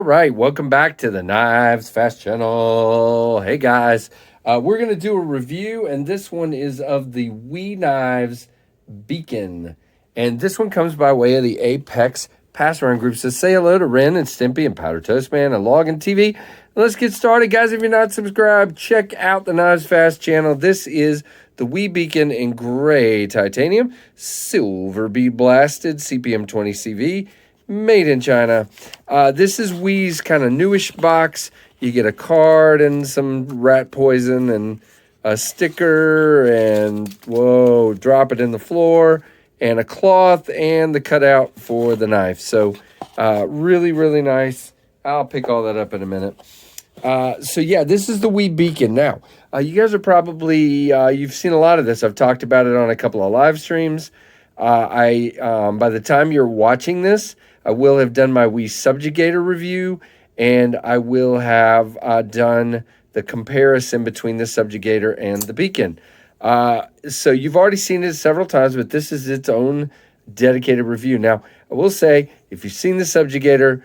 All right, welcome back to the Knives Fast channel. Hey guys, we're going to do a review, and this one is of the Knives Beacon. And this one comes by way of the Apex Pass Run Group. So say hello to Ren and Stimpy and Powder Toast Man and Loggin TV. Let's get started, guys. If you're not subscribed, check out the Knives Fast channel. This is the Beacon in gray titanium, silver bead blasted, CPM 20 CV. Made in China. This is Wee's kind of newish box. You get a card and some rat poison and a sticker and, whoa, drop it in the floor and a cloth and the cutout for the knife. So really, really nice. I'll pick all that up in a minute. So yeah, this is the Beacon. Now, you guys are probably, you've seen a lot of this. I've talked about it on a couple of live streams. By the time you're watching this, I will have done my Subjugator review, and I will have done the comparison between the Subjugator and the Beacon. So you've already seen it several times, but this is its own dedicated review. Now, I will say, if you've seen the Subjugator,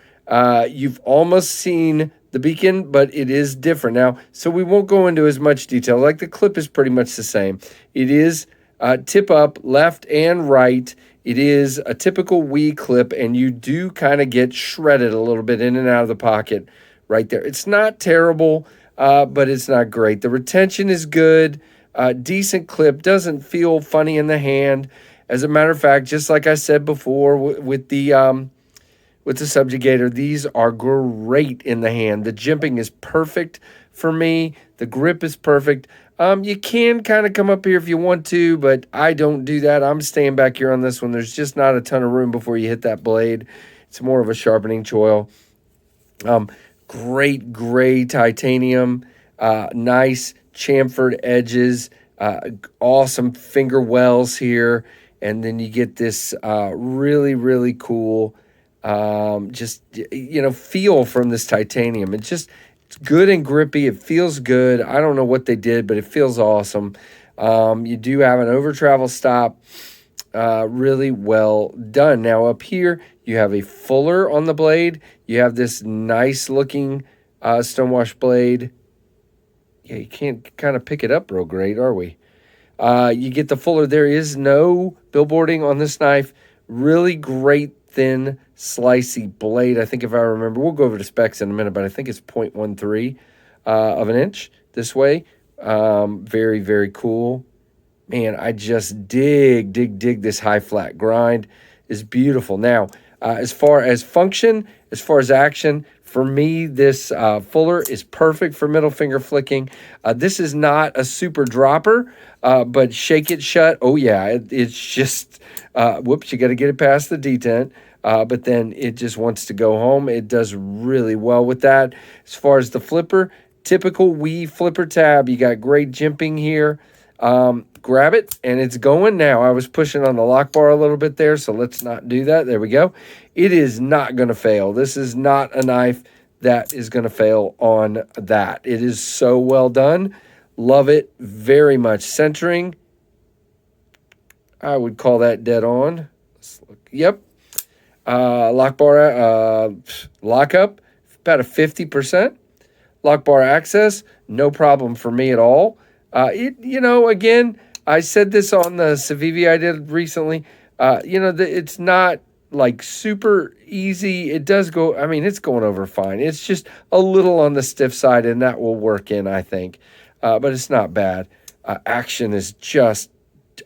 you've almost seen the Beacon, but it is different. Now, so we won't go into as much detail. Like, the clip is pretty much the same. It is tip up, left and right. It is a typical clip, and you do kind of get shredded a little bit in and out of the pocket right there. It's not terrible, but it's not great. The retention is good, decent clip, doesn't feel funny in the hand. As a matter of fact, just like I said before with the Subjugator, these are great in the hand. The jimping is perfect for me. The grip is perfect. You can kind of come up here if you want to, but I don't do that. I'm staying back here on this one. There's just not a ton of room before you hit that blade. It's more of a sharpening choil. Great gray titanium, nice chamfered edges, awesome finger wells here, and then you get this really, really cool feel from this titanium. It's good and grippy. It feels good. I don't know what they did, but it feels awesome. You do have an over travel stop. Really well done. Now up here, you have a fuller on the blade. You have this nice looking stonewash blade. Yeah, you can't kind of pick it up real great, are we? You get the fuller. There is no billboarding on this knife. Really great thin slicey blade. I think if I remember, we'll go over the specs in a minute, but I think it's 0.13 of an inch this way. Very, very cool. Man, I just dig this high flat grind. Is beautiful. Now, as far as function, as far as action, for me, this fuller is perfect for middle finger flicking. This is not a super dropper, but shake it shut. Oh yeah, it's just, whoops, you got to get it past the detent. But then it just wants to go home. It does really well with that. As far as the flipper, typical flipper tab. You got great jimping here. Grab it, and it's going now. I was pushing on the lock bar a little bit there, so let's not do that. There we go. It is not going to fail. This is not a knife that is going to fail on that. It is so well done. Love it very much. Centering, I would call that dead on. Let's look. Yep. Lock bar, lockup, about a 50%. Lock bar access, no problem for me at all. Again, I said this on the Civivi I did recently. It's not like super easy. It does go, it's going over fine. It's just a little on the stiff side, and that will work in, I think. But it's not bad. Action is just,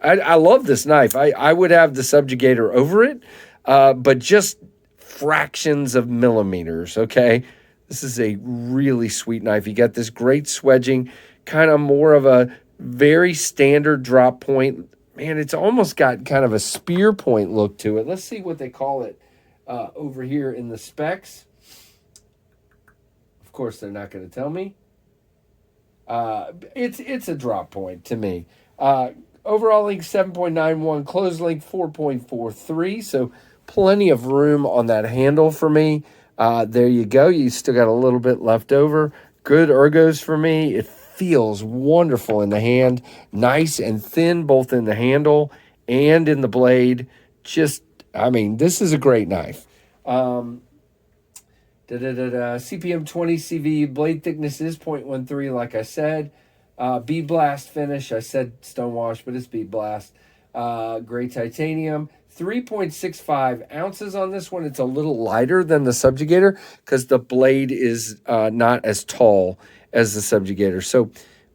I love this knife. I would have the Subjugator over it. But just fractions of millimeters, okay? This is a really sweet knife. You got this great swedging, kind of more of a very standard drop point. Man, it's almost got kind of a spear point look to it. Let's see what they call it over here in the specs. Of course, they're not going to tell me. It's a drop point to me. Overall length 7.91, closed length 4.43, so plenty of room on that handle for me. There you go. You still got a little bit left over. Good ergos for me. It feels wonderful in the hand. Nice and thin, both in the handle and in the blade. Just, this is a great knife. CPM 20 CV, blade thickness is 0.13, like I said. Bead blast finish, I said stonewash, but it's bead blast. Gray titanium, 3.65 ounces on this one. It's a little lighter than the Subjugator because the blade is not as tall as the Subjugator. So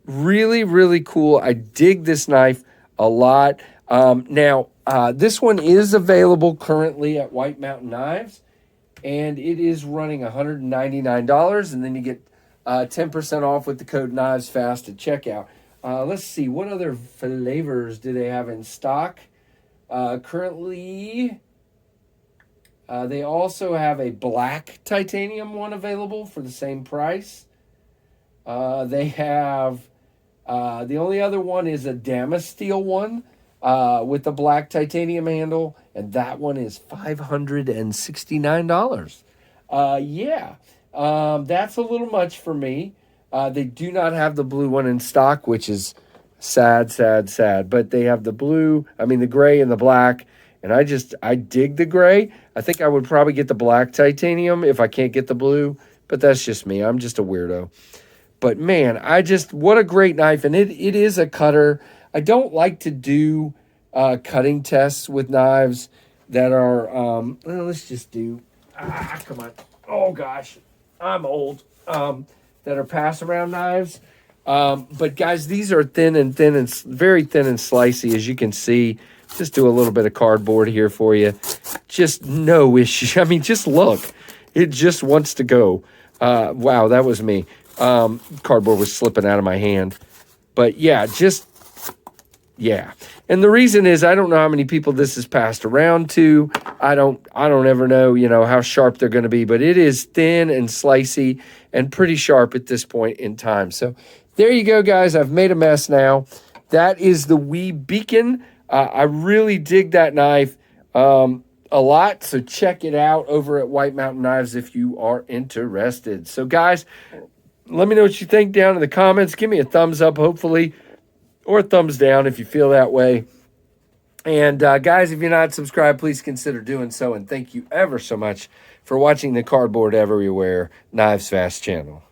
really, really cool. I dig this knife a lot. Now, this one is available currently at White Mountain Knives, and it is running $199, and then you get 10% off with the code KnivesFAST at checkout. Let's see, what other flavors do they have in stock? Currently, they also have a black titanium one available for the same price. They have, the only other one is a Damas steel one with the black titanium handle, and that one is $569. Yeah, that's a little much for me. They do not have the blue one in stock, which is sad, sad, sad. But they have the blue, the gray and the black. And I dig the gray. I think I would probably get the black titanium if I can't get the blue. But that's just me. I'm just a weirdo. But man, what a great knife. And it is a cutter. I don't like to do cutting tests with knives that are, let's just do, come on. Oh gosh, I'm old. That are pass around knives. But guys, these are thin and very thin and slicey, as you can see. Just do a little bit of cardboard here for you. Just no issue. Just look. It just wants to go. Wow, that was me. Cardboard was slipping out of my hand. But yeah, yeah. And the reason is I don't know how many people this is passed around to. I don't ever know, how sharp they're going to be, but it is thin and slicey and pretty sharp at this point in time. So there you go, guys. I've made a mess now. That is the Wee Beacon. I really dig that knife a lot, so check it out over at White Mountain Knives if you are interested. So guys, let me know what you think down in the comments. Give me a thumbs up, hopefully, or a thumbs down if you feel that way. And guys, if you're not subscribed, please consider doing so. And thank you ever so much for watching the Cardboard Everywhere KnivesFAST channel.